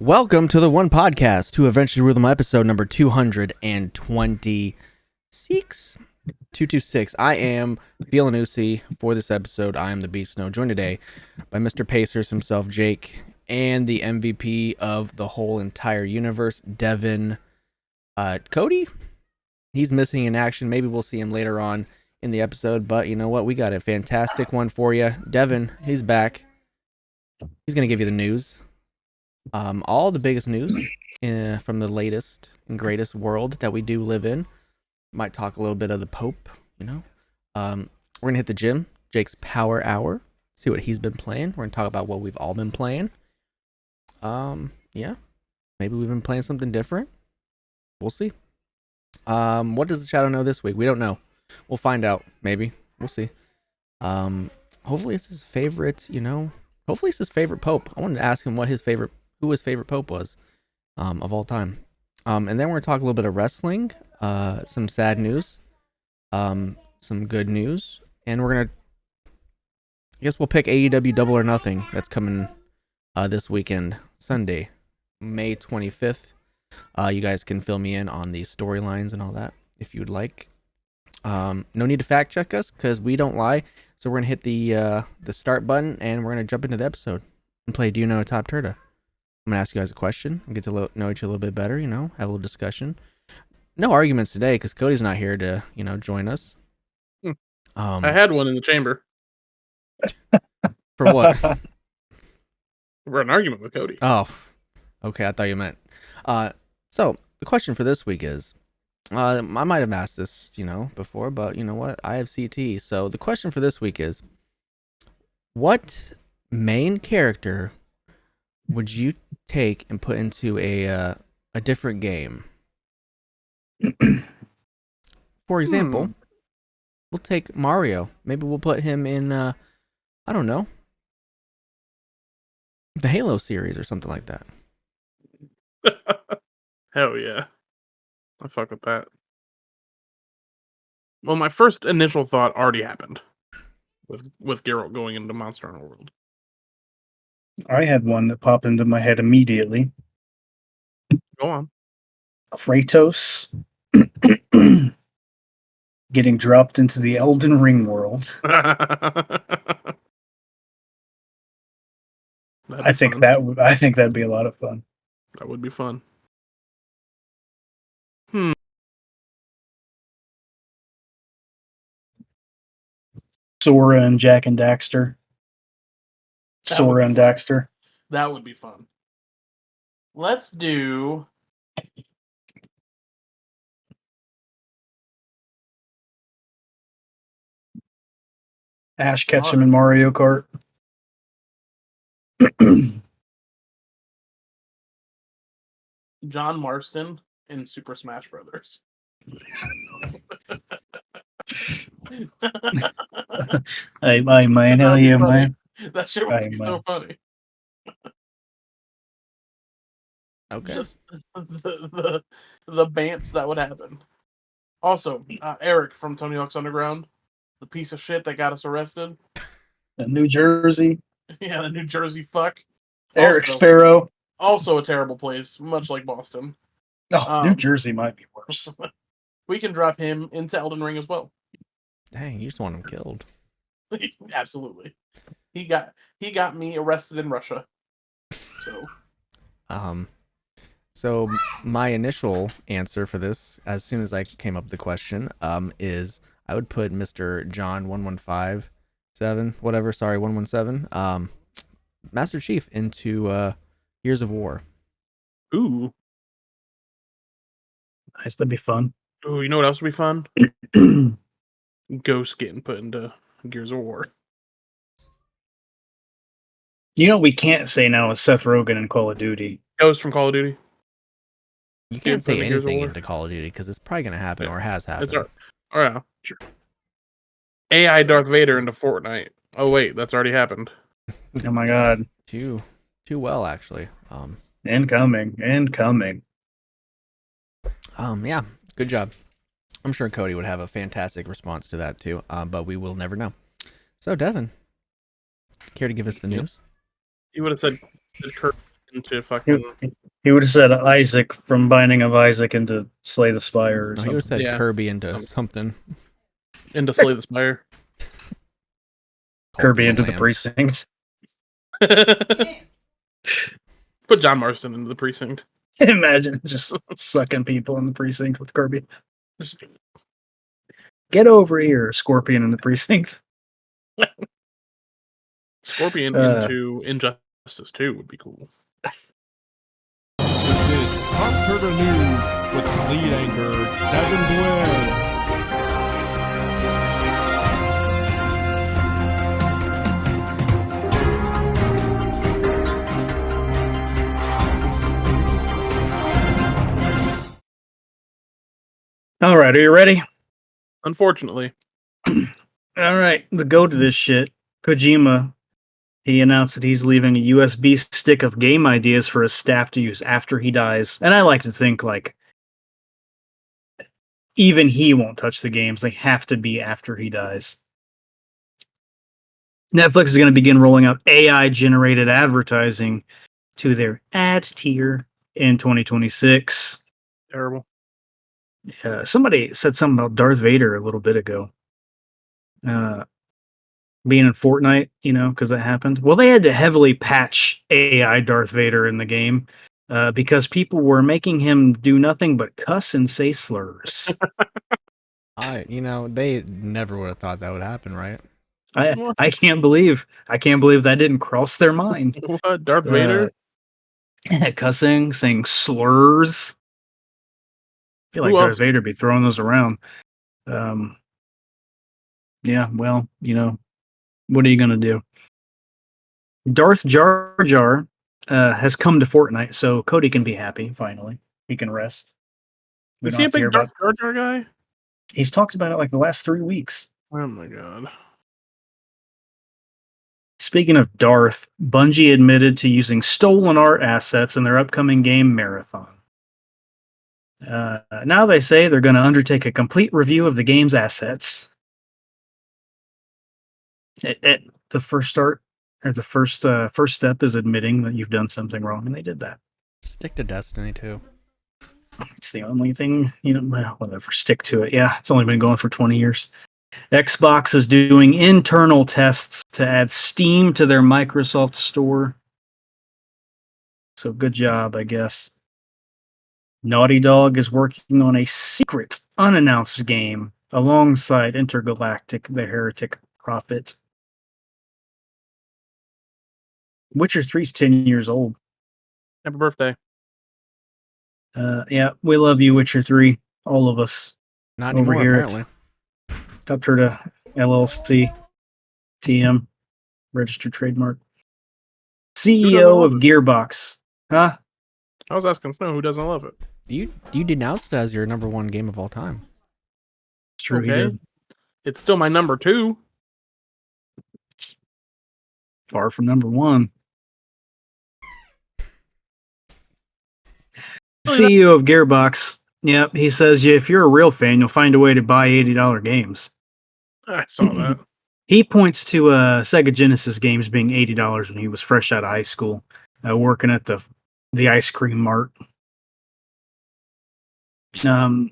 Welcome to the One Podcast, to eventually rule them episode number 226. 226. I am Villanucci for this episode. I am the Beast Snow, joined today by Mr. Pacers himself, Jake, and the MVP of the whole entire universe, Devin. Cody, he's missing in action. Maybe we'll see him later on in the episode, but you know what? We got a fantastic one for you. Devin, he's back. He's going to give you the news. All the biggest news from the latest and greatest world that we do live in. Might talk a little bit of the Pope, you know. We're going to hit the gym, Jake's Power Hour, see what he's been playing. We're going to talk about what we've all been playing. Yeah, maybe we've been playing something different. We'll see. What does the Shadow know this week? We don't know. We'll find out, maybe. We'll see. Hopefully it's his favorite, you know. Hopefully it's his favorite Pope. I wanted to ask him who his favorite Pope was of all time. And then we're going to talk a little bit of wrestling, some sad news, some good news, and we're going to, I guess we'll pick AEW Double or Nothing that's coming this weekend, Sunday, May 25th. You guys can fill me in on the storylines and all that if you would like. No need to fact check us because we don't lie. So we're going to hit the start button and we're going to jump into the episode and play Do You Know TOPTERTA? I'm going to ask you guys a question and get to know each other a little bit better, you know, have a little discussion. No arguments today because Cody's not here to, you know, join us. I had one in the chamber. For what? For an argument with Cody. Oh, okay. I thought you meant. So the question for this week is, I might have asked this, you know, before, but you know what? I have CT. So the question for this week is, what main character would you take and put into a different game? For example, we'll take Mario. Maybe we'll put him in, I don't know, the Halo series or something like that. Hell yeah. I fuck with that. Well, my first initial thought already happened with Geralt going into Monster Hunter World. I had one that popped into my head immediately. Go on. Kratos getting dropped into the Elden Ring world. I think that'd be a lot of fun. That would be fun. Sora and Jak and Daxter. Sora and Daxter. That would be fun. Let's do... Ash Ketchum in Mario Kart. John Marston in Super Smash Brothers. Hey, man, hell yeah, man. That shit would be so funny. Okay. Just the bants that would happen. Also, Eric from Tony Hawk's Underground, the piece of shit that got us arrested. New Jersey. Yeah, the New Jersey fuck. Eric Sparrow. Also a terrible place, much like Boston. Oh, New Jersey might be worse. We can drop him into Elden Ring as well. Dang, you just want him killed. Absolutely. He got me arrested in Russia. So my initial answer for this, as soon as I came up with the question, is I would put Mr. John 117, Master Chief into Gears of War. Ooh. Nice, that'd be fun. Ooh, you know what else would be fun? Ghost getting put into Gears of War. You know what we can't say now is Seth Rogen in Call of Duty. Ghost from Call of Duty. You can't say anything into Call of Duty because it's probably going to happen or has happened. All right, sure. AI Darth Vader into Fortnite. Oh wait, that's already happened. Oh my god. Too well, actually. Incoming. Yeah, good job. I'm sure Cody would have a fantastic response to that too, but we will never know. So, Devin, care to give us the news? He would have said Kurt into fucking. He would have said Isaac from Binding of Isaac into Slay the Spire or No, he would have something. said Yeah. Kirby into something. Into Slay the Spire. Kirby Cult into of the Lamb. Precinct. Put John Marston into the Precinct. Imagine just sucking people in the Precinct with Kirby. Just- Get over here, Scorpion in the Precinct. Scorpion Uh, into Injustice 2 would be cool. This is TOPTERTA News with lead anchor Devin Blair. All right, are you ready? Unfortunately. All right, to go to this shit, Kojima, he announced that he's leaving a USB stick of game ideas for his staff to use after he dies. And I like to think, like, even he won't touch the games. They have to be after he dies. Netflix is going to begin rolling out AI-generated advertising to their ad tier in 2026. Terrible. Somebody said something about Darth Vader a little bit ago. Being in Fortnite, because that happened. Well, they had to heavily patch AI Darth Vader in the game because people were making him do nothing but cuss and say slurs. They never would have thought that would happen, right? I can't believe that didn't cross their mind. What? Darth Vader? Cussing, saying slurs. I feel like Who Darth else? Vader be throwing those around. Yeah, well, what are you gonna do? Darth Jar Jar has come to Fortnite, so Cody can be happy. Finally, he can rest. We Is don't he a have to hear big Darth about. Jar Jar guy? He's talked about it like the last 3 weeks. Oh my god. Speaking of Darth, Bungie admitted to using stolen art assets in their upcoming game Marathon. Now they say they're going to undertake a complete review of the game's assets. The first step is admitting that you've done something wrong, and they did that. Stick to Destiny 2. It's the only thing, well, whatever, stick to it. Yeah, it's only been going for 20 years. Xbox is doing internal tests to add Steam to their Microsoft store. So good job, I guess. Naughty Dog is working on a secret, unannounced game alongside Intergalactic, the Heretic Prophet. Witcher 3's 10 years old. Happy birthday. Yeah, we love you, Witcher 3. All of us. Not Over anymore, here apparently. TOPTERTA LLC, TM, registered trademark. CEO of Gearbox. Huh? I was asking Snow who doesn't love it. You denounced it as your number one game of all time. It's true, he Okay. did. It's still my number 2. Far from number one. CEO of Gearbox. Yep, he says if you're a real fan, you'll find a way to buy $80 games. I saw that. He points to Sega Genesis games being $80 when he was fresh out of high school, working at the ice cream mart.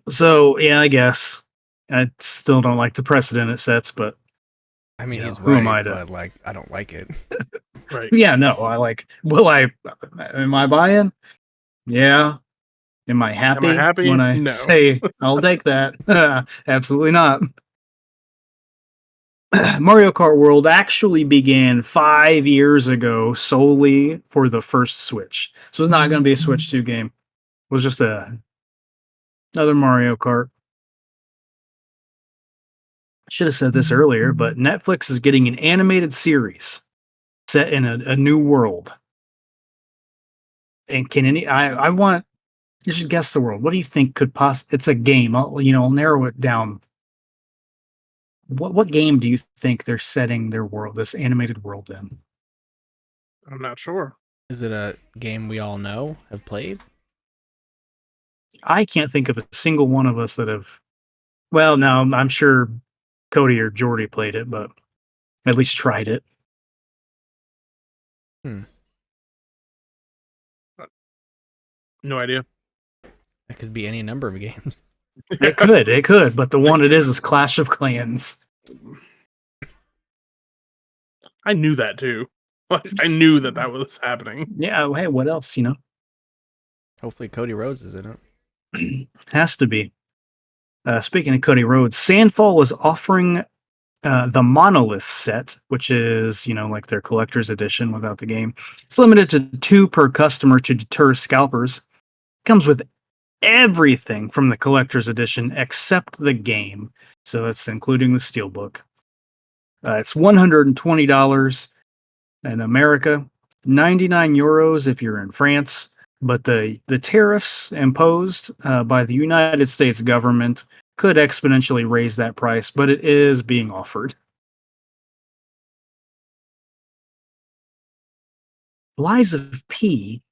So yeah, I guess I still don't like the precedent it sets, but I mean, he's who am I right, to- but I don't like it. Right. yeah, no, I like. Am I buying? Yeah. Am I happy? happy? When I No. say I'll take that? Absolutely not. Mario Kart World actually began 5 years ago solely for the first Switch. So it's not going to be a Switch 2 game. It was just another Mario Kart. I should have said this earlier, but Netflix is getting an animated series set in a new world. And I want you should guess the world. What do you think could it's a game. I'll narrow it down. What game do you think they're setting their world, this animated world in? I'm not sure. Is it a game we all know, have played? I can't think of a single one of us that have. Well, no, I'm sure Cody or Jordy played it, but at least tried it. No idea. It could be any number of games. It could, but the one it is Clash of Clans. I knew that too. I knew that was happening. Yeah, hey, what else, Hopefully Cody Rhodes is in it. Has to be. Speaking of Cody Rhodes, Sandfall is offering the Monolith set, which is, like their collector's edition without the game. It's limited to 2 per customer to deter scalpers. Comes with everything from the collector's edition except the game. So that's including the steelbook. It's $120 in America, 99 euros if you're in France. But the tariffs imposed by the United States government could exponentially raise that price, but it is being offered. Lies of P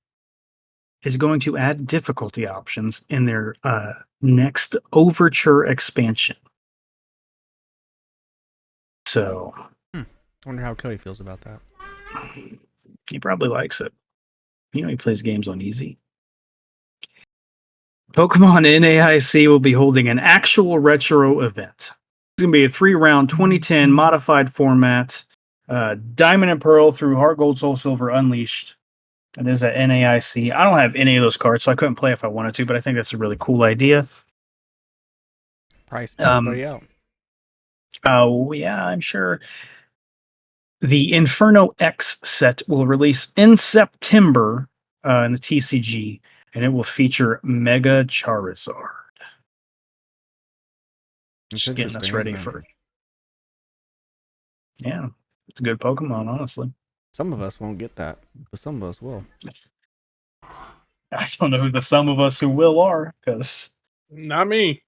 is going to add difficulty options in their next Overture expansion. So, I wonder how Cody feels about that. He probably likes it. He plays games on easy. Pokemon NAIC will be holding an actual retro event. It's going to be a 3-round 2010 modified format. Diamond and Pearl through Heart Gold Soul Silver Unleashed. It is at NAIC. I don't have any of those cards, so I couldn't play if I wanted to, but I think that's a really cool idea. Price everybody out. Oh, yeah, I'm sure. The Inferno X set will release in September in the TCG, and it will feature Mega Charizard. Just getting us ready for it. Yeah, it's a good Pokemon, honestly. Some of us won't get that, but some of us will. I don't know who the some of us who will are, because Not me.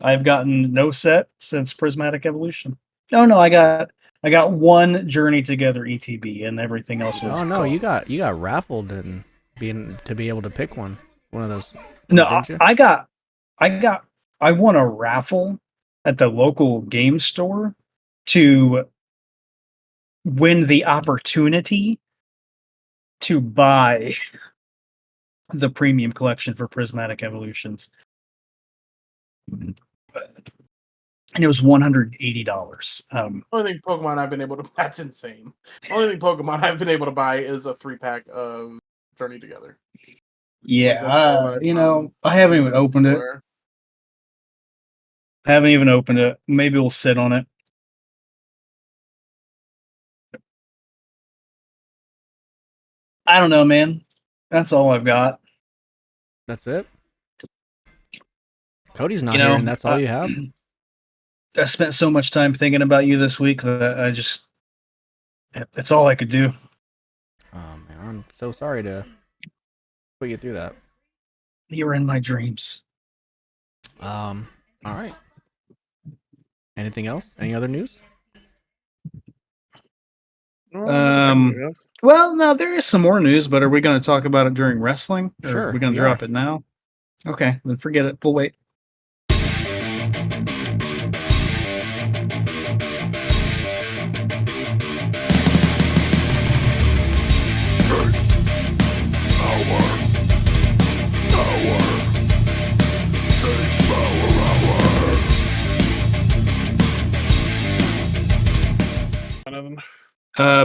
I've gotten no set since Prismatic Evolution. No, I got one Journey Together ETB, and everything else was. Oh no, gone. you got raffled and to be able to pick one of those. No, didn't you? I won a raffle at the local game store to win the opportunity to buy the premium collection for Prismatic Evolutions. And it was $180. Only thing Pokemon I've been able to that's insane. Only thing Pokemon I've been able to buy is a 3-pack of Journey Together. Yeah, Like, I haven't even opened it. Maybe we'll sit on it. I don't know, man. That's all I've got. That's it. Cody's not here, and that's all you have. I spent so much time thinking about you this week that that's all I could do. Oh man, I'm so sorry to put you through that. You're in my dreams. All right. Anything else? Any other news? Well, no, there is some more news, but are we going to talk about it during wrestling? Or Sure. Are we going to drop it now? Okay, then forget it. We'll wait.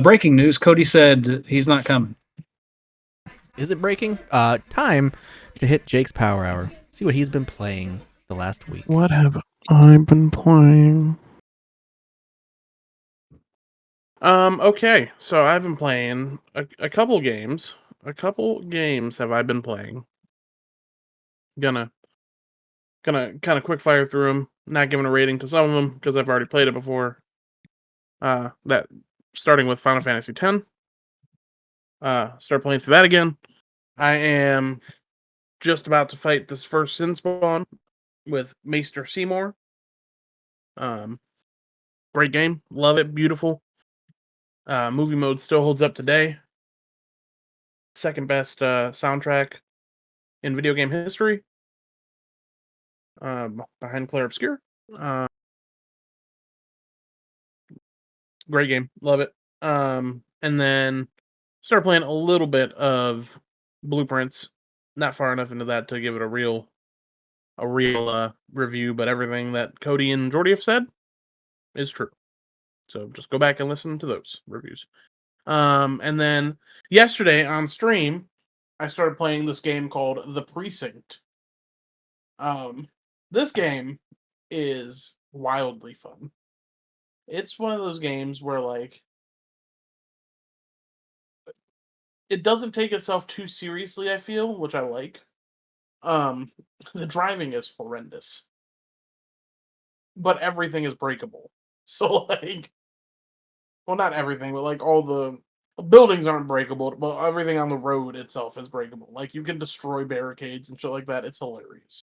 Breaking news. Cody said he's not coming. Is it breaking? Time to hit Jake's Power Hour. See what he's been playing the last week. What have I been playing? Okay, so I've been playing a couple games. A couple games have I been playing. Gonna kind of quick fire through them. Not giving a rating to some of them because I've already played it before. That starting with Final Fantasy X. Start playing through that again. I am just about to fight this first Sin Spawn with Maester Seymour. Great game. Love it. Beautiful. Movie mode still holds up today. Second best soundtrack in video game history. Behind Claire Obscure. Great game. Love it. And then start playing a little bit of Blueprints not far enough into that to give it a real review, but everything that Cody and Jordy have said is true. So just go back and listen to those reviews. And then yesterday on stream, I started playing this game called The Precinct. This game is wildly fun. It's one of those games where, like, it doesn't take itself too seriously, I feel, which I like. The driving is horrendous. But everything is breakable. So, like, well, not everything, but, like, all the buildings aren't breakable, but everything on the road itself is breakable. Like, you can destroy barricades and shit like that. It's hilarious.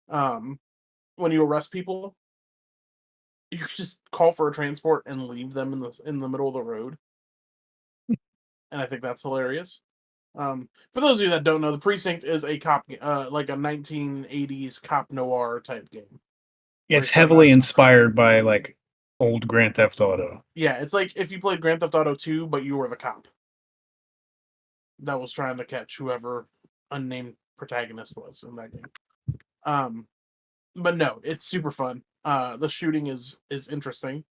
When you arrest people, you just call for a transport and leave them in the middle of the road. And I think that's hilarious. For those of you that don't know, The Precinct is a cop, like a 1980s cop noir type game. It's heavily inspired by like old Grand Theft Auto. Yeah, it's like if you played Grand Theft Auto 2, but you were the cop that was trying to catch whoever unnamed protagonist was in that game. But no, it's super fun. The shooting is interesting.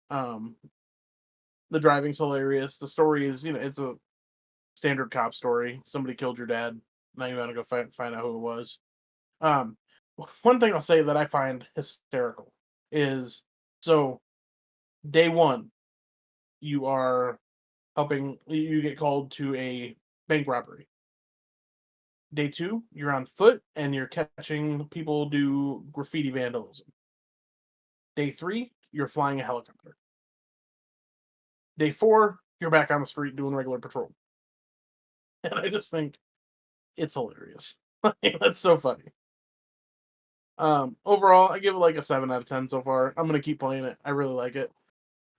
The driving's hilarious. The story is, it's a standard cop story. Somebody killed your dad. Now you want to go find out who it was. One thing I'll say that I find hysterical is, so day one, you get called to a bank robbery. Day two, you're on foot and you're catching people do graffiti vandalism. Day three, you're flying a helicopter. Day four, you're back on the street doing regular patrol. And I just think it's hilarious. That's so funny. Overall, I give it like a 7 out of 10 so far. I'm gonna keep playing it. I really like it.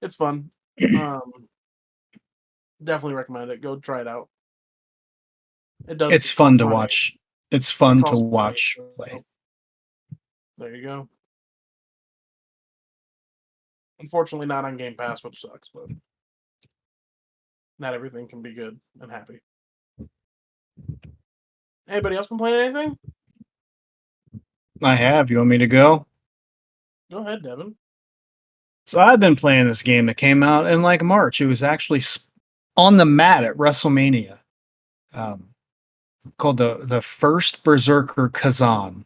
It's fun. Definitely recommend it. Go try it out. It's fun to watch. It's fun to watch play. There you go. Unfortunately, not on Game Pass, which sucks, but not everything can be good and happy. Anybody else been playing anything? I have. You want me to go? Go ahead, Devin. So I've been playing this game that came out in like March. It was actually on the mat at WrestleMania. Called the First Berserker Khazan.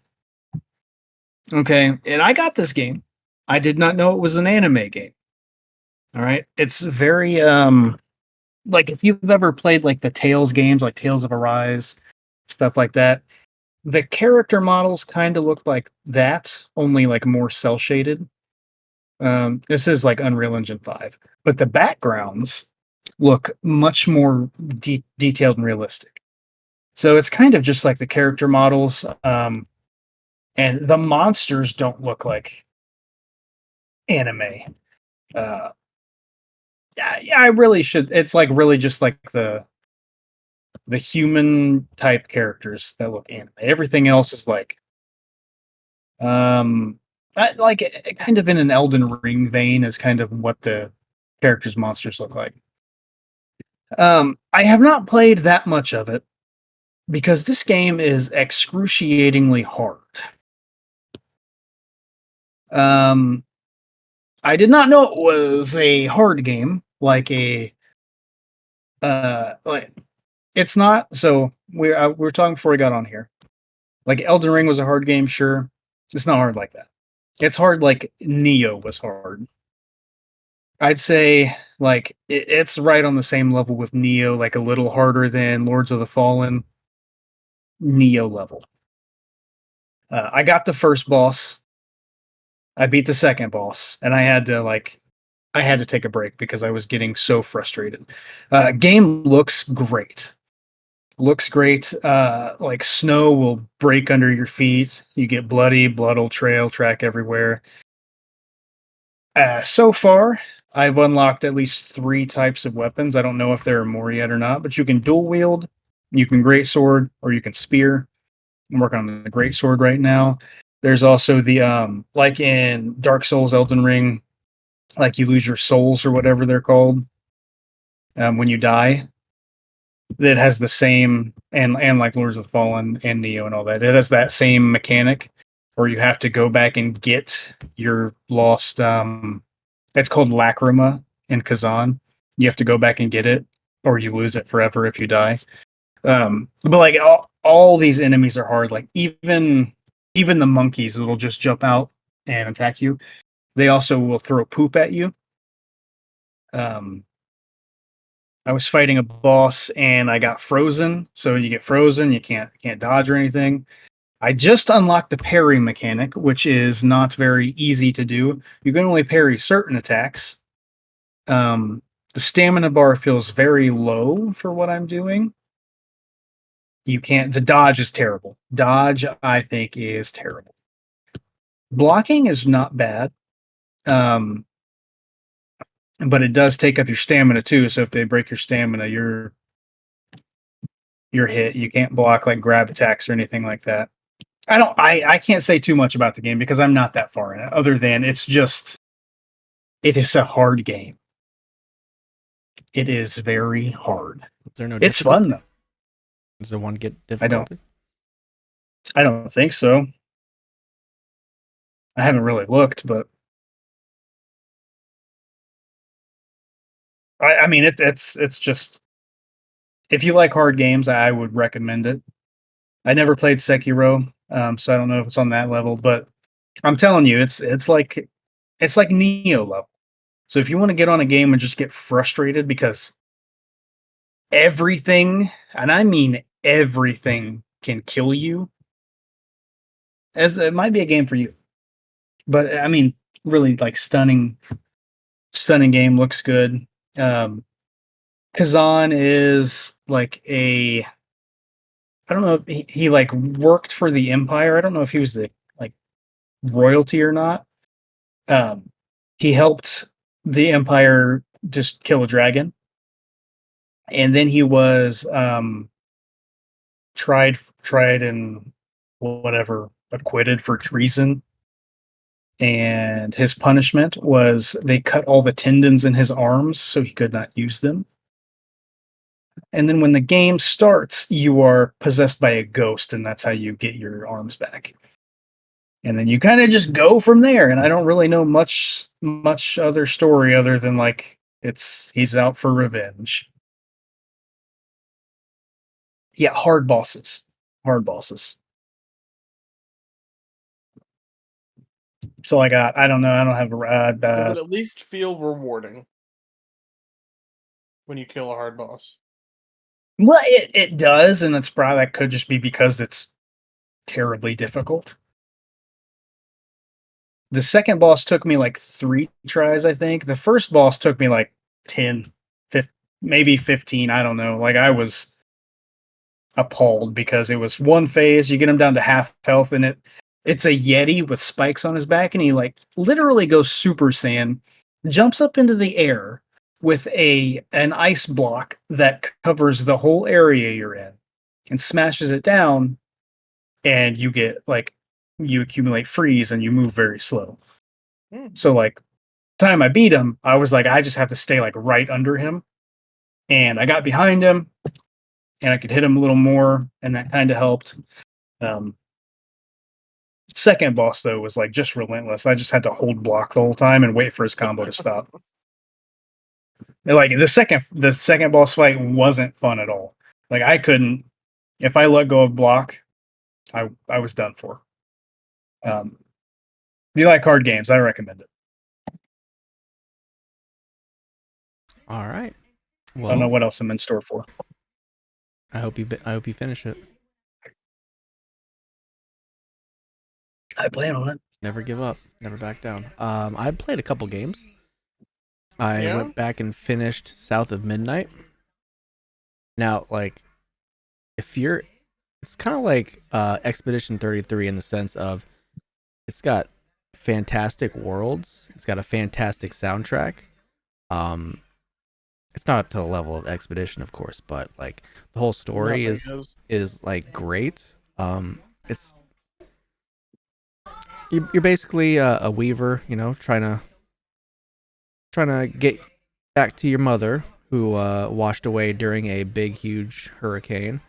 Okay, and I got this game. I did not know it was an anime game. All right, it's very like if you've ever played like the Tales games, like Tales of Arise, stuff like that. The character models kind of look like that, only like more cell shaded. This is like Unreal Engine 5, but the backgrounds look much more detailed and realistic. So it's kind of just like the character models, and the monsters don't look like anime. Yeah, I really should. It's like really just like the human type characters that look anime. Everything else is like, like kind of in an Elden Ring vein is kind of what the characters monsters look like. I have not played that much of it because this game is excruciatingly hard. I did not know it was a hard game, like like it's not. So we were talking before we got on here. Like Elden Ring was a hard game, sure. It's not hard like that. It's hard like Nioh was hard. I'd say like it's right on the same level with Nioh, like a little harder than Lords of the Fallen. Nioh level. I got the first boss. I beat the second boss, and I had to take a break because I was getting so frustrated. Game looks great. Looks great. Like snow will break under your feet. You get bloody, blood will track everywhere. So far, I've unlocked at least 3 types of weapons. I don't know if there are more yet or not, but you can dual wield, you can greatsword, or you can spear. I'm working on the greatsword right now. There's also the like in Dark Souls, Elden Ring, like you lose your souls or whatever they're called when you die. that has the same, and like Lords of the Fallen and Neo and all that, it has that same mechanic where you have to go back and get your lost. It's called Lacrima in Khazan. You have to go back and get it, or you lose it forever if you die. But like all these enemies are hard. Like even the monkeys that'll just jump out and attack you. They also will throw poop at you. I was fighting a boss and I got frozen. So you get frozen, you can't dodge or anything. I just unlocked the parry mechanic, which is not very easy to do. You can only parry certain attacks. The stamina bar feels very low for what I'm doing. You can't. The dodge is terrible. Dodge, I think, is terrible. Blocking is not bad. But it does take up your stamina too. So if they break your stamina, you're hit. You can't block like grab attacks or anything like that. I can't say too much about the game because I'm not that far in it, other than it is a hard game. It is very hard. Is there no It's difficulty? fun though. Does the one get difficulty? I don't think so. I haven't really looked, but I mean it's just, if you like hard games, I would recommend it. I never played Sekiro, so I don't know if it's on that level, but I'm telling you, it's like Neo level. So if you want to get on a game and just get frustrated because everything, and I mean everything, can kill you, as it might be a game for you. But I mean, really like stunning game, looks good. Khazan is like I don't know if he like worked for the Empire. I don't know if he was the like royalty or not. He helped the Empire just kill a dragon, and then he was tried and whatever, acquitted for treason. And his punishment was they cut all the tendons in his arms so he could not use them. And then when the game starts, you are possessed by a ghost, and that's how you get your arms back. And then you kind of just go from there. And I don't really know much other story other than like he's out for revenge. Yeah, hard bosses. So I got, I don't know, I don't have Does it at least feel rewarding when you kill a hard boss? well, it does, and that could just be because it's terribly difficult. The second boss took me like 3 tries, I think. The first boss took me like 10, 15, maybe 15, I don't know. Like I was appalled because it was one phase, you get him down to half health, and it's a Yeti with spikes on his back, and he like literally goes Super Saiyan, jumps up into the air with an ice block that covers the whole area you're in, and smashes it down, and you get like, you accumulate freeze and you move very slow. So like, time I beat him, I was like, I just have to stay like right under him, and I got behind him, and I could hit him a little more, and that kind of helped. Second boss though was like just relentless. I just had to hold block the whole time and wait for his combo to stop. And like the second boss fight wasn't fun at all. Like I couldn't, if I let go of block, I was done for. If you like hard games, I recommend it. All right. Well, I don't know what else I'm in store for. I hope you finish it. I plan on it. Never give up. Never back down. I played a couple games. I went back and finished South of Midnight. Now, like, it's kind of like Expedition 33 in the sense of it's got fantastic worlds. It's got a fantastic soundtrack. It's not up to the level of Expedition, of course, but like the whole story is like great. It's you're basically a weaver, you know, trying to get back to your mother, who washed away during a big, huge hurricane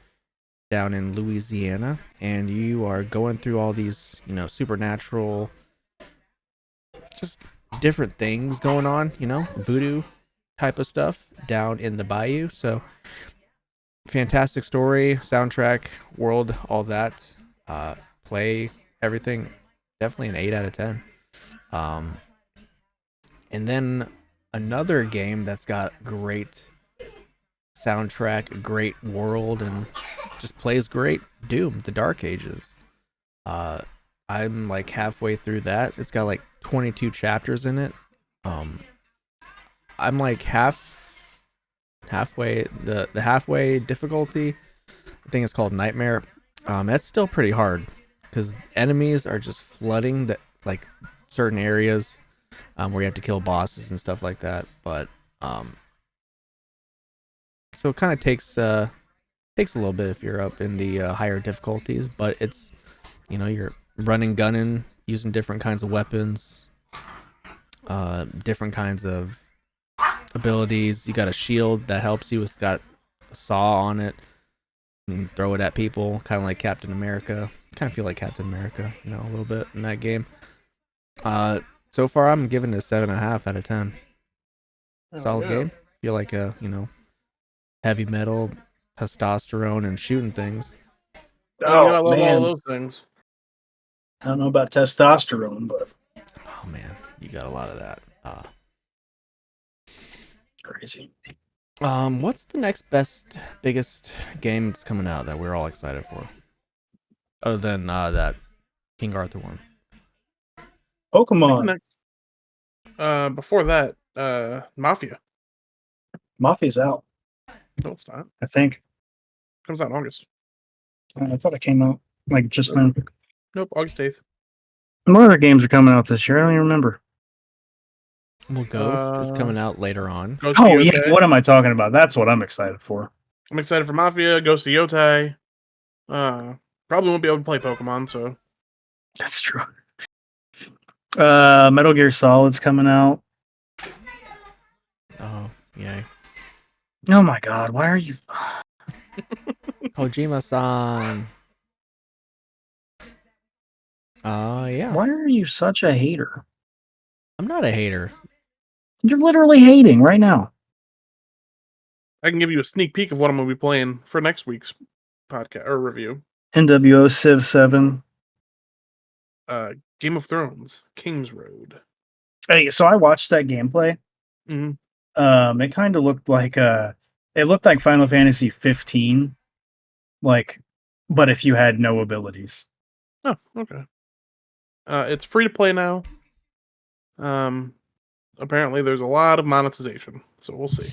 down in Louisiana, and you are going through all these, supernatural, just different things going on, voodoo type of stuff down in the bayou. So fantastic story, soundtrack, world, all that. Play, everything, definitely an 8 out of 10. And then another game that's got great soundtrack, great world, and just plays great, Doom, The Dark Ages. I'm like halfway through that. It's got like 22 chapters in it. I'm like halfway, the halfway difficulty. I think it's called Nightmare. That's still pretty hard because enemies are just flooding the like certain areas where you have to kill bosses and stuff like that. But so it kind of takes a little bit if you're up in the higher difficulties, but it's, you're running, gunning, using different kinds of weapons, different kinds of abilities. You got a shield that helps you. It's got a saw on it. You can throw it at people, kind of like Captain America. Kind of feel like Captain America, a little bit in that game. So far, I'm giving it a 7.5 out of 10. Solid game. Feel like a, heavy metal, testosterone, and shooting things. I love all those things. I don't know about testosterone, but Oh man, you got a lot of that. crazy. What's the next biggest game that's coming out that we're all excited for? Other than that King Arthur one. Pokemon. Before that, Mafia. Mafia's out, No, it's not. I think. Comes out in August. I thought it came out like just then. Nope, August 8th. What other games are coming out this year? I don't even remember. Well, Ghost is coming out later on. Ghost Oh, of yeah. Yotei. What am I talking about? That's what I'm excited for. I'm excited for Mafia, Ghost of Yotei. Probably won't be able to play Pokemon, so. That's true. Metal Gear Solid's coming out. Oh, yay. Oh my god, why are you... Kojima-san. Yeah. Why are you such a hater? I'm not a hater. You're literally hating right now. I can give you a sneak peek of what I'm going to be playing for next week's podcast or review. NWO Civ 7. Game of Thrones, King's Road. Hey, so I watched that gameplay. Mm-hmm. It kind of looked like it looked like Final Fantasy 15, like, but if you had no abilities. Oh, okay. It's free to play now. Apparently there's a lot of monetization, so we'll see.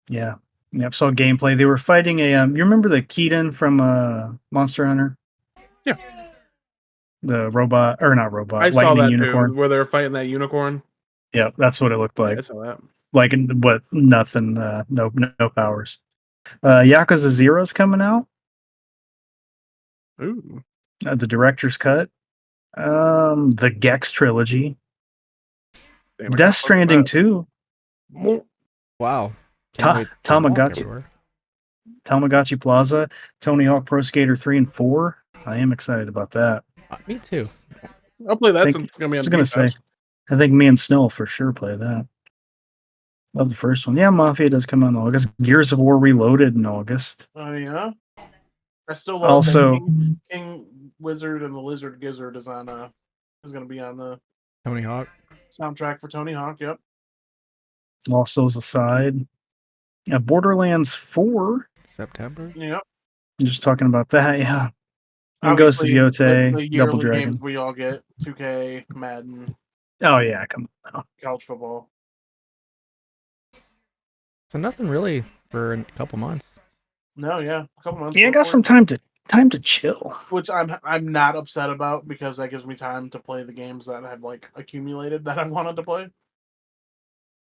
Yeah. Yep. So gameplay. They were fighting a. You remember the Keaton from Monster Hunter? Yeah. The robot, or not robot? I saw lightning that unicorn. too, where they were fighting that unicorn. Yeah, that's what it looked like. I saw that. Like, but nothing. No powers. Yakuza 0's coming out. Ooh. The director's cut. The Gex trilogy. Damn, I Death can't Stranding fuck 2. with Wow. Can't wait to walk Tamagotchi. everywhere. Tamagotchi Plaza. Tony Hawk Pro Skater 3 and 4. I am excited about that. Me too. that. I'll play that since it's going to be on I was the gonna Game say, Pass. I think me and Snow will for sure play that. Love the first one. Yeah, Mafia does come out in August. Gears of War Reloaded in August. Oh, yeah? I still love Also, that King Wizard and the Lizard Gizzard is on is going to be on the Tony Hawk. soundtrack for Tony Hawk. Yep. lost those aside. Borderlands 4. September. Yep. I'm just talking about that. Yeah. And Ghost of Obviously, Yotei, the Double yearly Dragon. games we all get: 2K, Madden, Oh yeah, come on now. college football. So nothing really for a couple months. No, yeah, a couple months. Yeah, I got some time to chill. Which I'm not upset about because that gives me time to play the games that have like accumulated that I've wanted to play.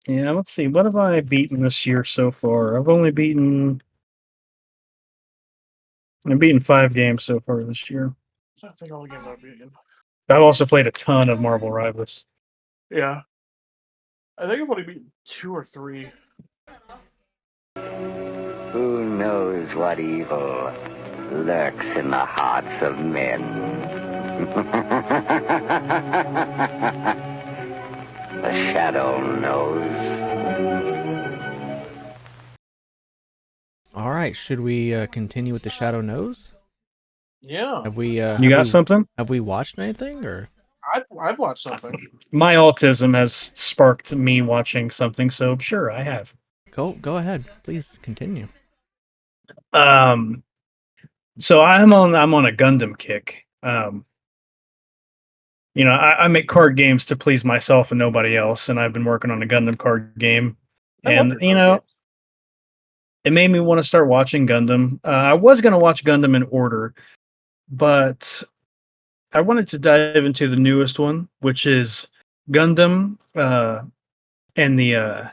Yeah, let's see. What have I beaten this year so far? I've beaten 5 games so far this year. I think all the games I've beaten. I've also played a ton of Marvel Rivals. Yeah. I think I've only beaten 2 or 3. Who knows what evil lurks in the hearts of men? The shadow knows. All right, should we continue with the Shadow Knows? Yeah, Have we? You have got we, something? Have we watched anything or? I've watched something. My autism has sparked me watching something, so sure, I have. Go ahead, please continue. So I'm on a Gundam kick. I make card games to please myself and nobody else, and I've been working on a Gundam card game. I love And your card games. it made me want to start watching Gundam. I was gonna watch Gundam in order, but I wanted to dive into the newest one, which is Gundam, and the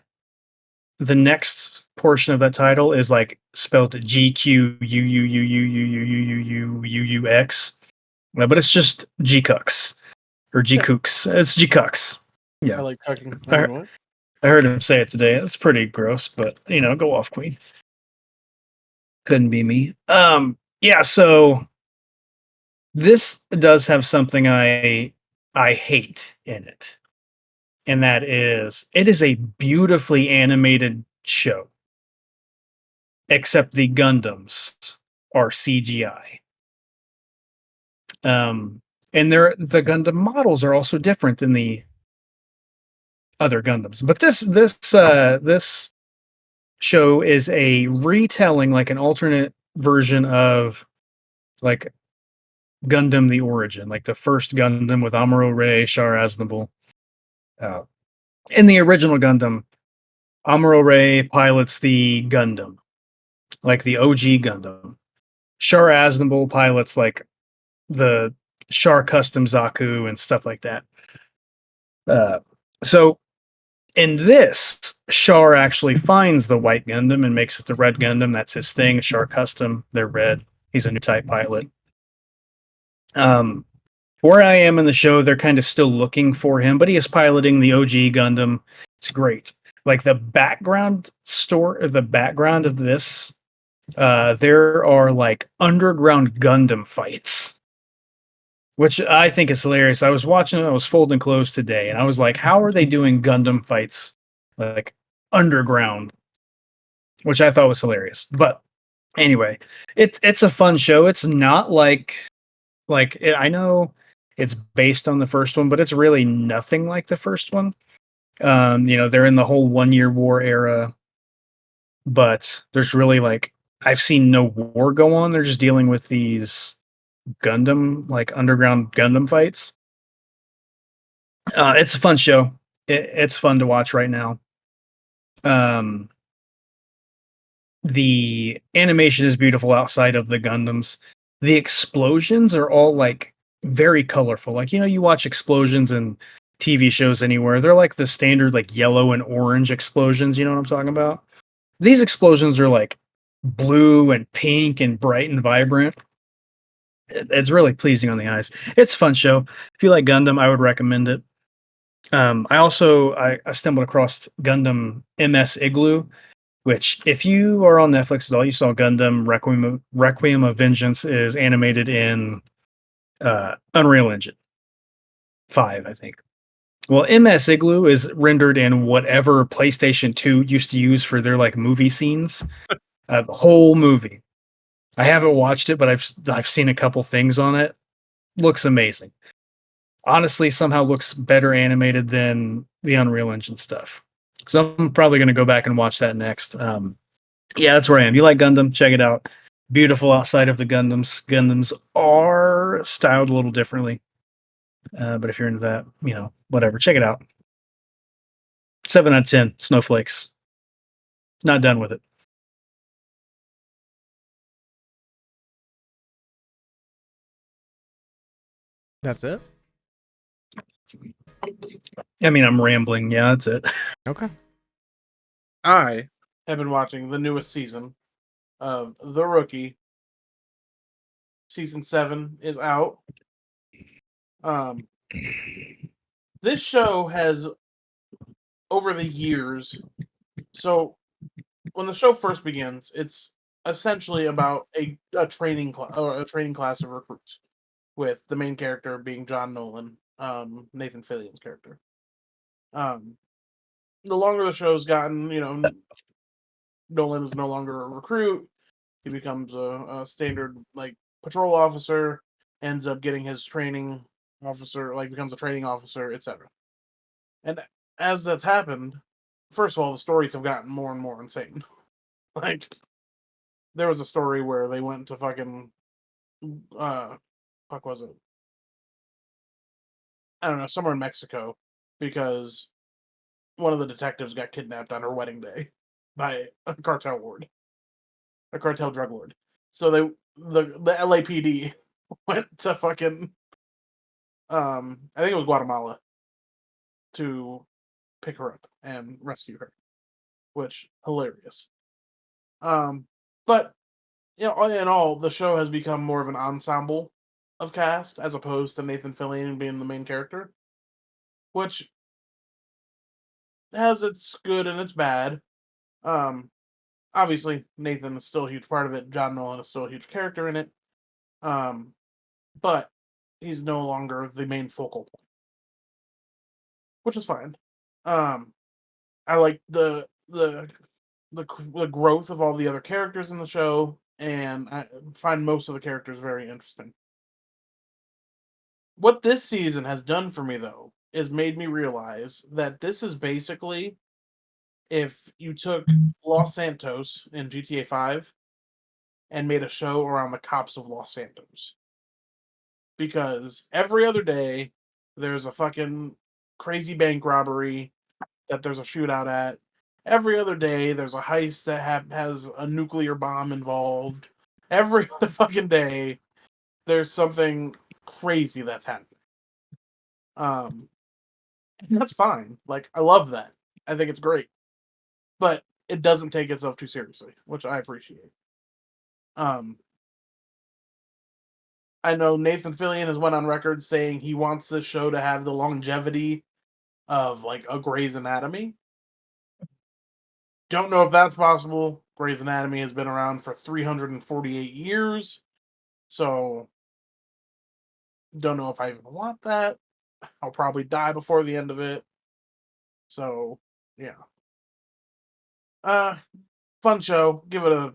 next portion of that title is like spelled GQUUUUUUUUUUUX, but it's just G-Cux or G-Cooks. It's G-Cux. I Yeah, like cooking. I heard him say it today. It's pretty gross, but go off, Queen. Couldn't be me. Yeah. So this does have something I hate in it, and that is it is a beautifully animated show, except the Gundams are CGI. And the Gundam models are also different than the other Gundams. But this show is a retelling, like an alternate version of like Gundam the Origin, like the first Gundam with Amuro Ray, Char Aznable. In the original Gundam, Amuro Ray pilots the Gundam, like the OG Gundam. Char Aznable pilots like the Char Custom Zaku and stuff like that. So in this, Char actually finds the white Gundam and makes it the red Gundam. That's his thing. Char Custom, they're red. He's a new type pilot. Where I am in the show, they're kind of still looking for him, but he is piloting the OG Gundam. It's great. Like the background of this, there are like underground Gundam fights, which I think is hilarious. I was watching it, I was folding clothes today, and I was like, how are they doing Gundam fights like underground? Which I thought was hilarious. But anyway, it's a fun show. It's not I know it's based on the first one, but it's really nothing like the first one. They're in the whole 1-year war era, but there's really I've seen no war go on. They're just dealing with these Gundam, like underground Gundam fights. It's a fun show. It's fun to watch right now. The animation is beautiful outside of the Gundams. The explosions are all like very colorful. Like, you watch explosions in TV shows anywhere. They're like the standard like yellow and orange explosions. You know what I'm talking about? These explosions are like blue and pink and bright and vibrant. It's really pleasing on the eyes. It's a fun show. If you like Gundam, I would recommend it. I stumbled across Gundam MS Igloo, which, if you are on Netflix at all, you saw Gundam Requiem of Vengeance is animated in Unreal Engine 5, I think. Well, MS Igloo is rendered in whatever PlayStation 2 used to use for their like movie scenes. The whole movie. I haven't watched it, but I've seen a couple things on it. Looks amazing. Honestly, somehow looks better animated than the Unreal Engine stuff. So I'm probably going to go back and watch that next. Yeah, that's where I am. You like Gundam? Check it out. Beautiful outside of the Gundams. Gundams are styled a little differently. But if you're into that, whatever. Check it out. 7 out of 10. Snowflakes. Not done with it. That's it. I mean, I'm rambling. Yeah, that's it. Okay. I have been watching the newest season of The Rookie. Season 7 is out. This show has over the years, so when the show first begins, it's essentially about a training class of recruits, with the main character being John Nolan, Nathan Fillion's character. The longer the show's gotten, Nolan is no longer a recruit. He becomes a standard like patrol officer, ends up getting his training officer, like becomes a training officer, etc. And as that's happened, first of all, the stories have gotten more and more insane. Like, there was a story where they went to fucking, fuck was it? I don't know, somewhere in Mexico, because one of the detectives got kidnapped on her wedding day by a cartel drug lord. So the LAPD went to fucking, I think it was Guatemala, to pick her up and rescue her, which hilarious. But all in all, the show has become more of an ensemble of cast as opposed to Nathan Fillion being the main character, which has its good and its bad. Obviously, Nathan is still a huge part of it. John Nolan is still a huge character in it. But he's no longer the main focal point, which is fine. I like the growth of all the other characters in the show, and I find most of the characters very interesting. What this season has done for me, though, is made me realize that this is basically if you took Los Santos in GTA 5 and made a show around the cops of Los Santos. Because every other day, there's a fucking crazy bank robbery that there's a shootout at. Every other day, there's a heist that has a nuclear bomb involved. Every other fucking day, there's something crazy that's happening. And that's fine. Like, I love that. I think it's great. But it doesn't take itself too seriously, which I appreciate. I know Nathan Fillion has went on record saying he wants this show to have the longevity of like a Grey's Anatomy. Don't know if that's possible. Grey's Anatomy has been around for 348 years. So don't know if I even want that. I'll probably die before the end of it. So, yeah. Fun show. Give it a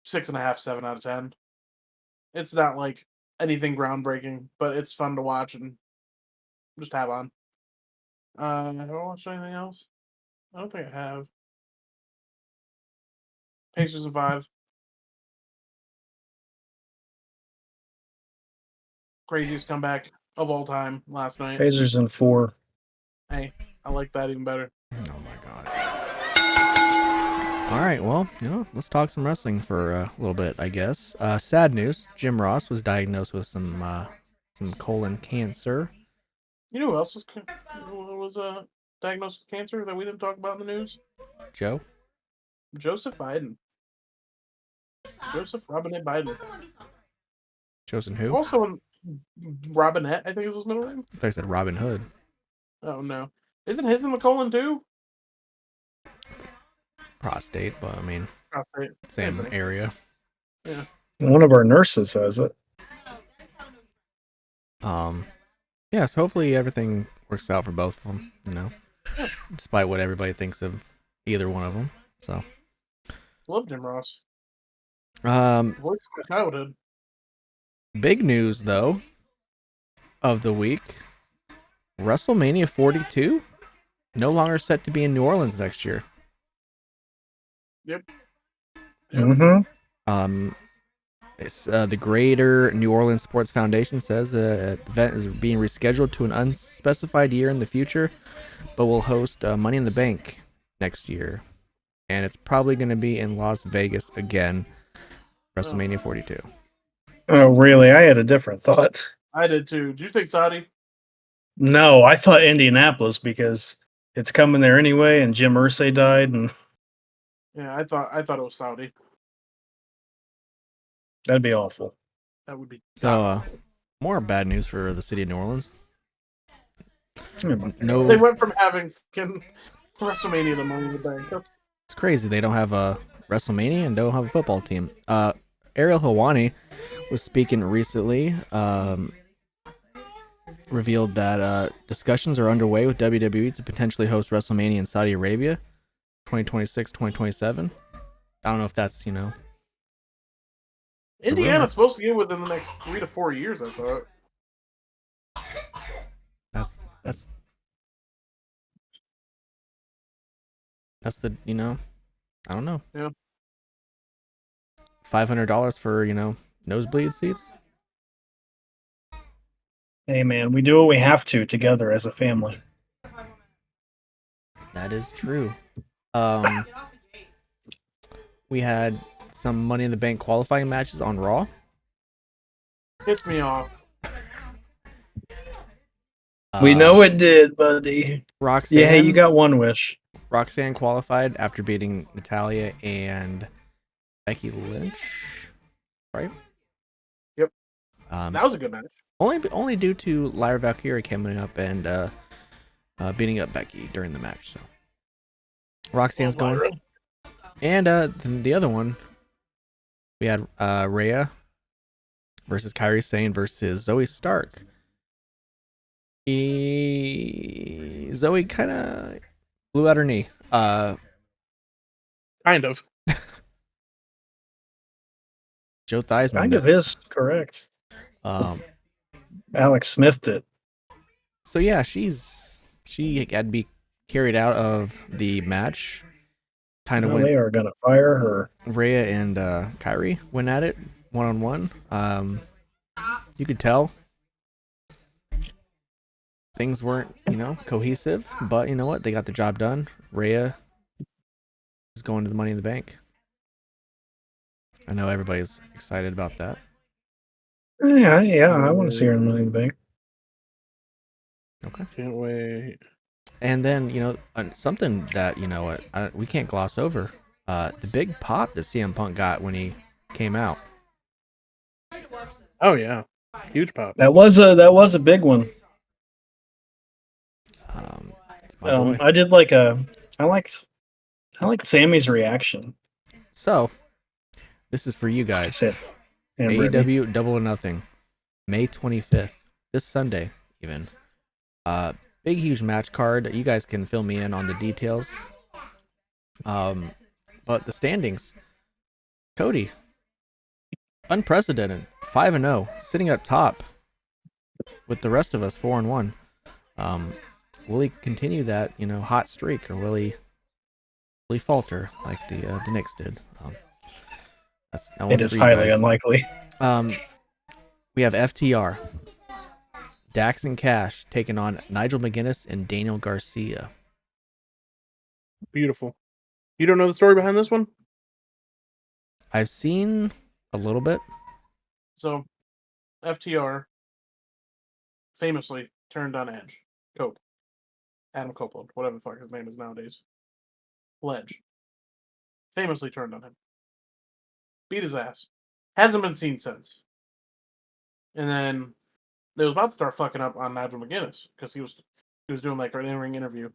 6.5, 7 out of 10. It's not like anything groundbreaking, but it's fun to watch and just have on. Have I watched anything else? I don't think I have. Pacers in 5. Craziest comeback of all time last night. Phasers in 4. Hey, I like that even better. Oh my god. All right, well, let's talk some wrestling for a little bit, I guess. Sad news: Jim Ross was diagnosed with some colon cancer. You know who else was diagnosed with cancer that we didn't talk about in the news? Joe? Joseph Biden. Joseph Robinette Biden. Chosen who? Also, Robinette, I think is his middle name. I thought I said Robin Hood. Oh no, isn't his in the colon too? Prostate, but I mean, Prostate. same area. Yeah. One of our nurses has it. Yeah, so hopefully everything works out for both of them, despite what everybody thinks of either one of them. So, Love Jim Ross. Voice of my childhood. Big news though of the week: WrestleMania 42 no longer set to be in New Orleans next year. Yep. Mm-hmm. It's the Greater New Orleans Sports Foundation says the event is being rescheduled to an unspecified year in the future, but will host Money in the Bank next year, and it's probably going to be in Las Vegas again. WrestleMania 42. Oh, really? I had a different thought. I did too. Do you think Saudi? No, I thought Indianapolis because it's coming there anyway, and Jim Irsay died, and Yeah, I thought it was Saudi. that'd be awful. That would be So, more bad news for the city of New Orleans. Yeah. No, They went from having fucking WrestleMania the Money in the Bank. It's crazy. They don't have a WrestleMania and don't have a football team. Ariel Helwani was speaking recently. Revealed that discussions are underway with WWE to potentially host WrestleMania in Saudi Arabia 2026, 2027. I don't know if that's, Indiana's supposed to get within the next 3 to 4 years, I thought. That's the, I don't know. Yeah. $500 for, nosebleed seats. Hey, man, we do what we have to together as a family. That is true. We had some Money in the Bank qualifying matches on Raw. Piss me off. We know it did, buddy. Roxanne. Yeah, you got one wish. Roxanne qualified after beating Natalia and Becky Lynch, right? Yep. That was a good match. Only due to Lyra Valkyrie coming up and beating up Becky during the match. So Roxanne's going. And then the other one, we had Rhea versus Kairi Sane versus Zoe Stark. Zoe kind of blew out her knee. Kind of. Joe Theismann. Kind of is correct. Alex Smith did. So yeah, she had to be carried out of the match. Kind of went. They are gonna fire her. Rhea and Kairi went at it 1-on-1. You could tell things weren't, cohesive, but you know what? They got the job done. Rhea is going to the Money in the Bank. I know everybody's excited about that. Yeah, I want to see her in Money in the Bank. Okay. Can't wait. And then, something that, we can't gloss over. The big pop that CM Punk got when he came out. Oh yeah. Huge pop. That was a big one. It's my boy. I liked Sammy's reaction. So, this is for you guys. AEW Double or Nothing, May 25th, this Sunday even. Big huge match card. You guys can fill me in on the details. But the standings, Cody, unprecedented, 5-0, sitting up top with the rest of us 4-1. Will he continue that hot streak, or will he falter like the Knicks did? It is highly unlikely. We have FTR, Dax and Cash taking on Nigel McGuinness and Daniel Garcia. Beautiful. You don't know the story behind this one? I've seen a little bit. So, FTR famously turned on Edge. Adam Copeland, whatever the fuck his name is nowadays. Ledge. Famously turned on him. Beat his ass. Hasn't been seen since. And then they was about to start fucking up on Nigel McGuinness because he was doing like an in-ring interview.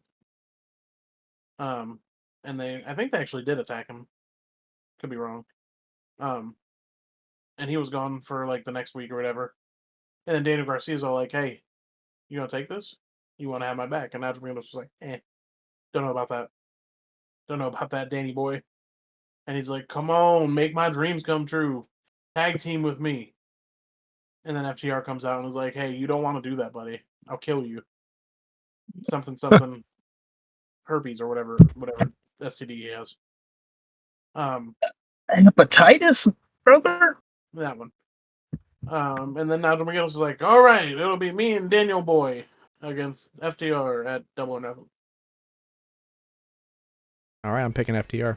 And I think they actually did attack him. Could be wrong. And he was gone for like the next week or whatever. And then Daniel Garcia's all like, "Hey, you gonna take this? You want to have my back?" And Nigel McGuinness was like, don't know about that. Don't know about that, Danny boy. And he's like, "Come on, make my dreams come true. Tag team with me." And then FTR comes out and is like, "Hey, you don't want to do that, buddy. I'll kill you." Something, herpes or whatever STD he has. Hepatitis, brother? That one. And then Nigel McGuinness was like, "All right, it'll be me and Daniel Boy against FTR at Double or Nothing." All right, I'm picking FTR.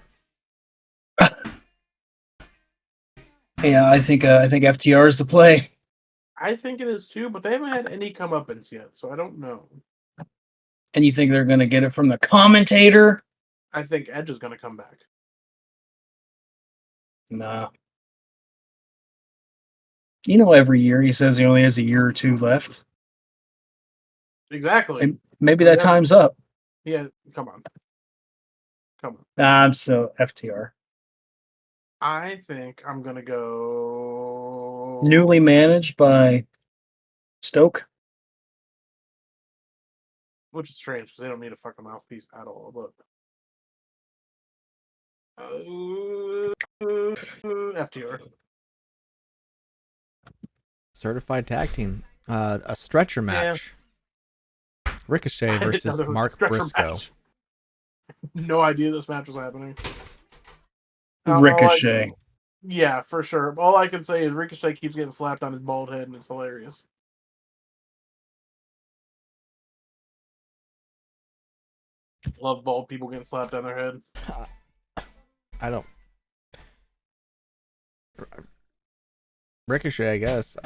Yeah, I think FTR is the play. I think it is too, but they haven't had any comeuppance yet, so I don't know. And you think they're going to get it from the commentator? I think Edge is going to come back. Nah. Every year he says he only has a year or two left. Exactly. And maybe that time's up. Yeah, come on. Come on. I'm so FTR. I think I'm gonna go Newly managed by Stoke. which is strange because they don't need a fucking mouthpiece at all. But FTR. Certified tag team. A stretcher match. Ricochet I didn't know versus there was a Mark stretcher Briscoe. match. No idea this match was happening. Ricochet. Yeah, for sure. All I can say is Ricochet keeps getting slapped on his bald head, and it's hilarious. Love bald people getting slapped on their head. I don't. Ricochet, I guess.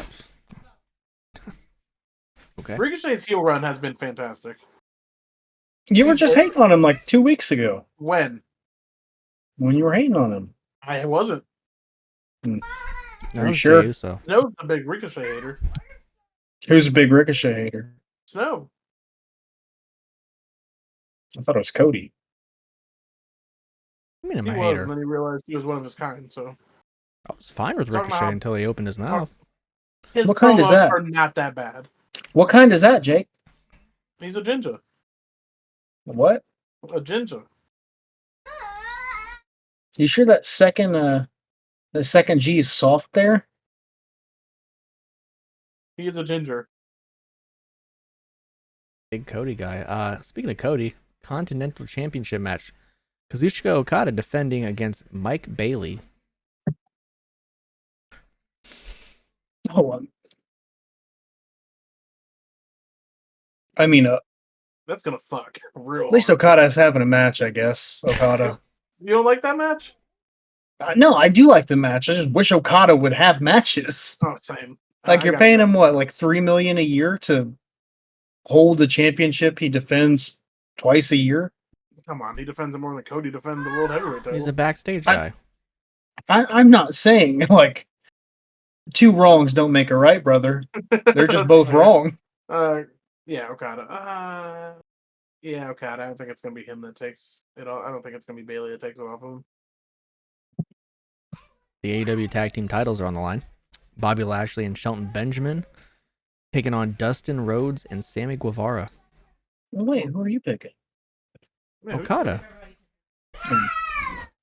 Okay. Ricochet's heel run has been fantastic. You were He's just old. hating on him like 2 weeks ago When? when you were hating on him. I wasn't. That Are you was sure? Jey Uso. Snow's the big Ricochet hater. Who's a big Ricochet hater? Snow. I thought it was Cody. I mean, I'm He a was, hater. and then he realized he was one of his kind, so. I was fine with Talking Ricochet about- until he opened his mouth. His What kind is promos that? are not that bad. What kind is that, Jake? He's a ginger. What? A ginger. You sure that second G is soft there? He's a ginger. Big Cody guy. Speaking of Cody, Continental Championship match. Kazuchika Okada defending against Mike Bailey. Oh, I mean, at That's gonna fuck real least hard. Okada's having a match, I guess. Okada. You don't like that match? No, I do like the match. I just wish Okada would have matches. Oh, same. Like I you're gotta paying go. him what, like $3 million a year to hold the championship he defends twice a year? Come on, he defends it more than Cody defends the world heavyweight title. He's a backstage guy. I'm not saying like two wrongs don't make a right, brother. They're just both wrong. Yeah, Okada. Yeah, Okada. I don't think it's gonna be him that takes it all. I don't think it's gonna be Bailey that takes it off of him. The AEW tag team titles are on the line. Bobby Lashley and Shelton Benjamin taking on Dustin Rhodes and Sammy Guevara. Well, wait, who are you picking? Yeah, Okada.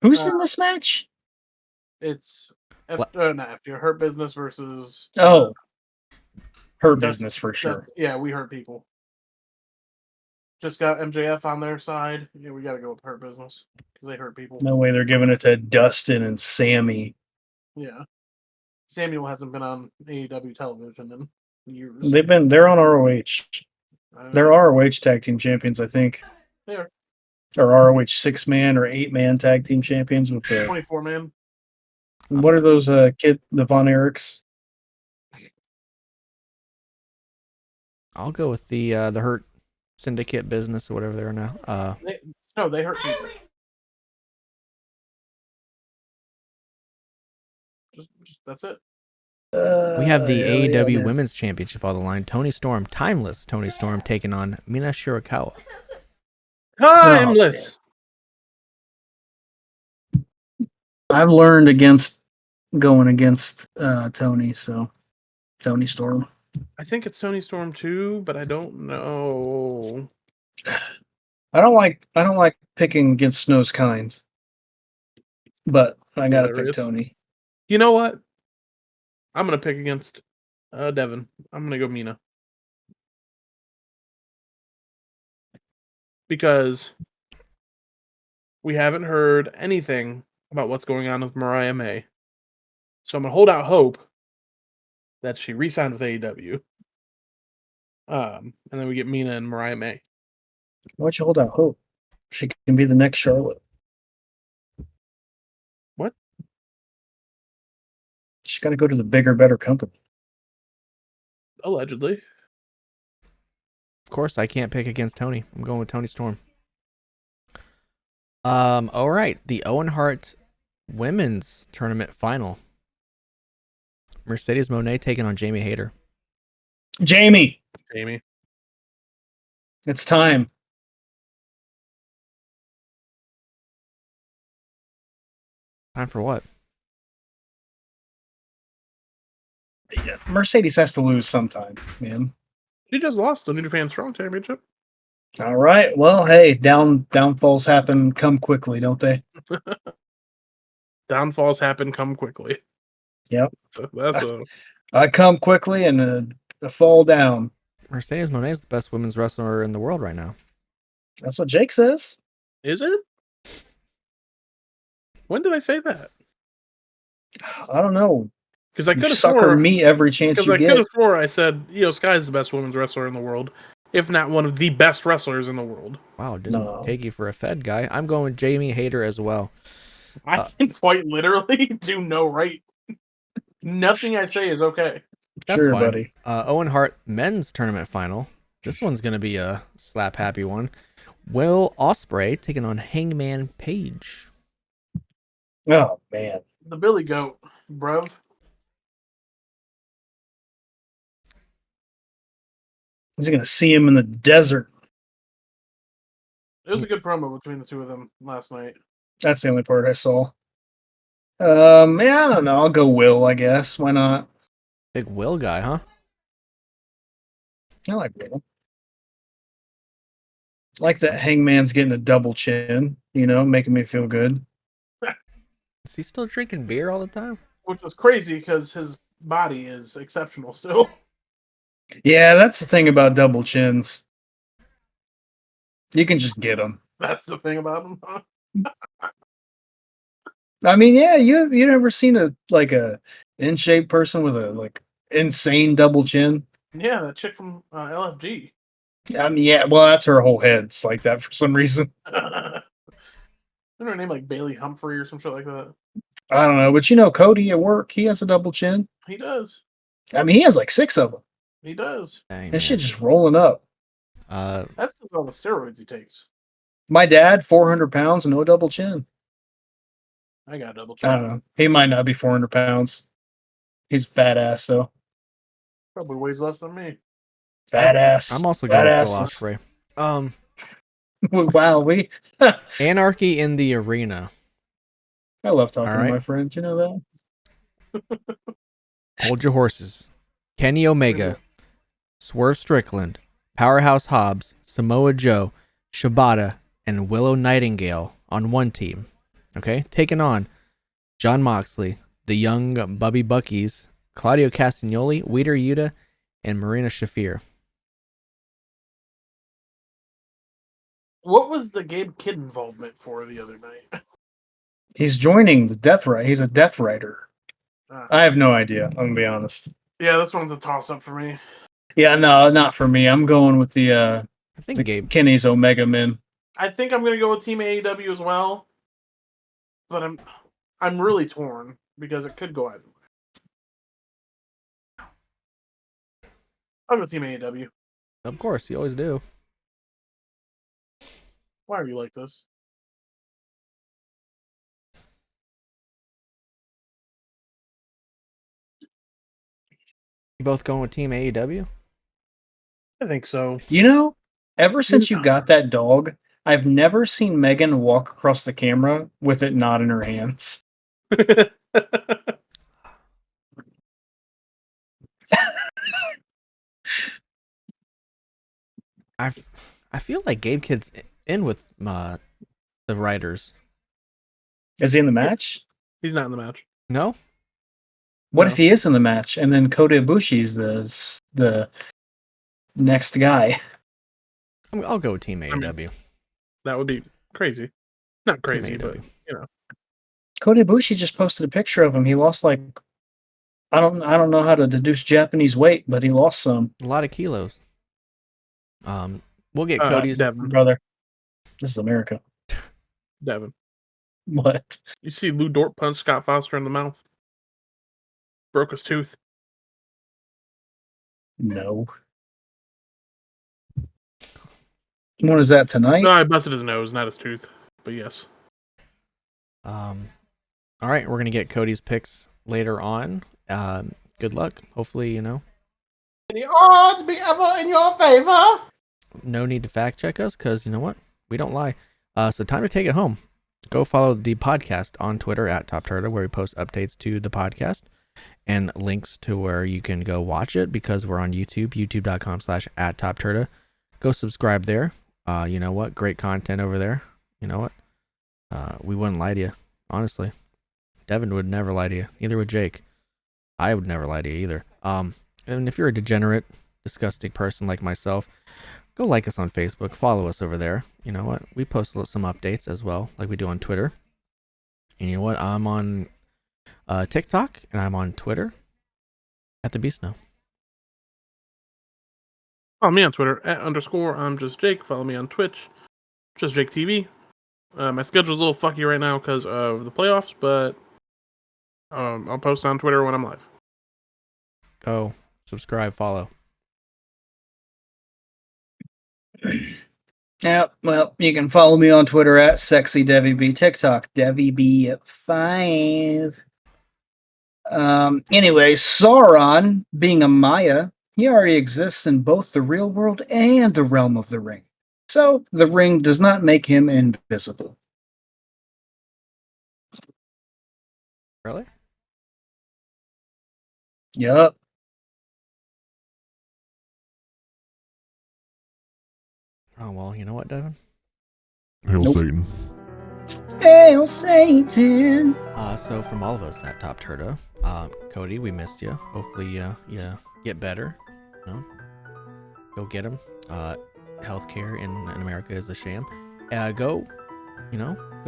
Who's in this match? It's What? not FTR. Hurt Business versus. Oh, her Dust- business for sure. Yeah, we hurt people. Just got MJF on their side. Yeah, we got to go with Hurt Business because they hurt people. No way they're giving it to Dustin and Sammy. Yeah. Samuel hasn't been on AEW television in years. They're on ROH. They're Uh, ROH tag team champions, I think. They are. Or ROH 6-man or 8-man tag team champions with the 24 man. what are those the Von Erichs? I'll go with the Hurt Syndicate business or whatever they are now. They hurt people. Just that's it. We have the hell yeah, AEW man. Women's Championship on the line. Tony Storm, timeless Tony Storm, taking on Mina Shirakawa. Timeless. I've learned going against Tony, so Tony Storm. I think it's Tony Storm too, but I don't know. I don't like picking against Snow's kind, but I gotta pick Hilarious. Tony. You know what? I'm gonna pick against Devin. I'm gonna go Mina. Because we haven't heard anything about what's going on with Mariah May. So I'm gonna hold out hope that she re-signed with AEW. And then we get Mina and Mariah May. Why'd you hold out hope? She can be the next Charlotte. What? She's got to go to the bigger, better company. Allegedly. Of course, I can't pick against Tony. I'm going with Tony Storm. All right, the Owen Hart Women's Tournament Final. Mercedes Moné taking on Jamie Hayter. Jamie, Jamie. it's time. Time for what? Yeah, Mercedes has to lose sometime, man. He just lost the New Japan Strong Championship. All right. Well, hey, downfalls happen, come quickly, don't they? Downfalls happen, come quickly. Yep. So that's a I come quickly and fall down. Mercedes Moné is the best women's wrestler in the world right now. That's what Jake says. is it? When did I say that? I don't know. Because I You could have sucker swore. me every chance Because you I could get. have swore I said Io Sky is the best women's wrestler in the world, if not one of the best wrestlers in the world. Wow, didn't No. take you for a Fed guy. I'm going with Jamie Hayter as well. I can quite literally do no right. Nothing I say is okay. That's Sure, fine. buddy. Owen Hart men's tournament final. This one's gonna be a slap happy one. Will Ospreay taking on Hangman Page. Oh man. The Billy Goat, bruv. He's gonna see him in the desert. It was a good promo between the two of them last night. That's the only part I saw. Yeah, I don't know. I'll go Will, I guess. Why not? Big Will guy, huh? I like Will. Like that Hangman's getting a double chin, making me feel good. Is he still drinking beer all the time? Which was crazy because his body is exceptional still. Yeah, that's the thing about double chins. You can just get them. That's the thing about him. I mean, yeah, you never seen a in shape person with a insane double chin. Yeah, that chick from LFG. I mean, yeah, well, that's her whole head's like that for some reason. Isn't her name like Bailey Humphrey or some shit like that? I don't know, but Cody at work, he has a double chin. He does. I mean, he has like 6 of them. He does. Dang, That man. shit just rolling up. Uh, That's because of all the steroids he takes. My dad, 400 pounds, no double chin. I got double I check. don't know. He might not be 400 pounds. He's fat ass, though. Probably weighs less than me. Fat ass. I'm also fat going with Will asses. Ospreay. Wow, Anarchy in the Arena. I love talking All to right. my friends. You know that? Hold your horses. Kenny Omega, Swerve Strickland, Powerhouse Hobbs, Samoa Joe, Shibata, and Willow Nightingale on one team. Okay, taking on Jon Moxley, the young Bubby Buckies, Claudio Castagnoli, Wheater Yuta, and Marina Shafir. What was the Gabe Kidd involvement for the other night? He's joining the Death Rider. He's a Death Rider. Ah. I have no idea. I'm gonna be honest. Yeah, this one's a toss-up for me. Yeah, no, not for me. I'm going with the I think Gabe. Kenny's Omega Men. I think I'm gonna go with Team AEW as well, but I'm really torn because it could go either way. I'll go Team AEW. Of course, you always do. Why are you like this? You both going with Team AEW? I think so. Ever since you got that dog, I've never seen Megan walk across the camera with it not in her hands. I feel like Gabe Kidd's in with the writers. Is he in the match? He's not in the match. No? What No. if he is in the match and then Kota Ibushi's the next guy? I'll go with Team AEW. That would be crazy. Not crazy, Team but AEW. Kota Ibushi just posted a picture of him. He lost I don't know how to deduce Japanese weight, but he lost some. A lot of kilos. We'll get Cody's. Devin. Brother, this is America. Devin. What? You see Lou Dort punch Scott Foster in the mouth? Broke his tooth. No. When is that, tonight? No, I busted his nose, not his tooth. But yes. All right, we're gonna get Cody's picks later on. Good luck. Hopefully, The odds be ever in your favor. no need to fact check us because you know what? We don't lie. So time to take it home. go follow the podcast on Twitter at TopTerta, where we post updates to the podcast and links to where you can go watch it because we're on YouTube, youtube.com/@TopTerta. Go subscribe there. You know what? Great content over there. You know what? We wouldn't lie to you, honestly. Devin would never lie to you. Neither would Jake. I would never lie to you either. And if you're a degenerate, disgusting person like myself, go like us on Facebook. Follow us over there. You know what? We post some updates as well, like we do on Twitter. And you know what? I'm on TikTok and I'm on Twitter at the Beast Now. Follow me on Twitter @_ I'm just Jake. Follow me on Twitch, just Jake TV. My schedule's a little fucky right now because of the playoffs, but I'll post on Twitter when I'm live. Go subscribe, follow. Yeah, well, you can follow me on Twitter at SexyDevyB, TikTok, DevyB5. Anyway, Sauron, being a Maya, he already exists in both the real world and the realm of the ring. So the ring does not make him invisible. Really? Yup. Oh, well, you know what, Devin? Hail Nope. Satan. Hail Satan! So from all of us at TopTerta, Cody, we missed you. Hopefully you get better. You know? Go get him. Healthcare in America is a sham. Go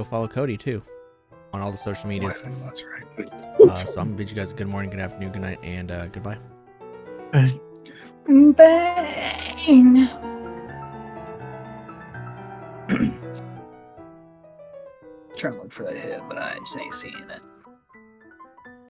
follow Cody too on all the social medias. That's right. So I'm gonna bid you guys a good morning, good afternoon, good night, and goodbye. Bang! Trying to look for that hit, but I just ain't seeing it.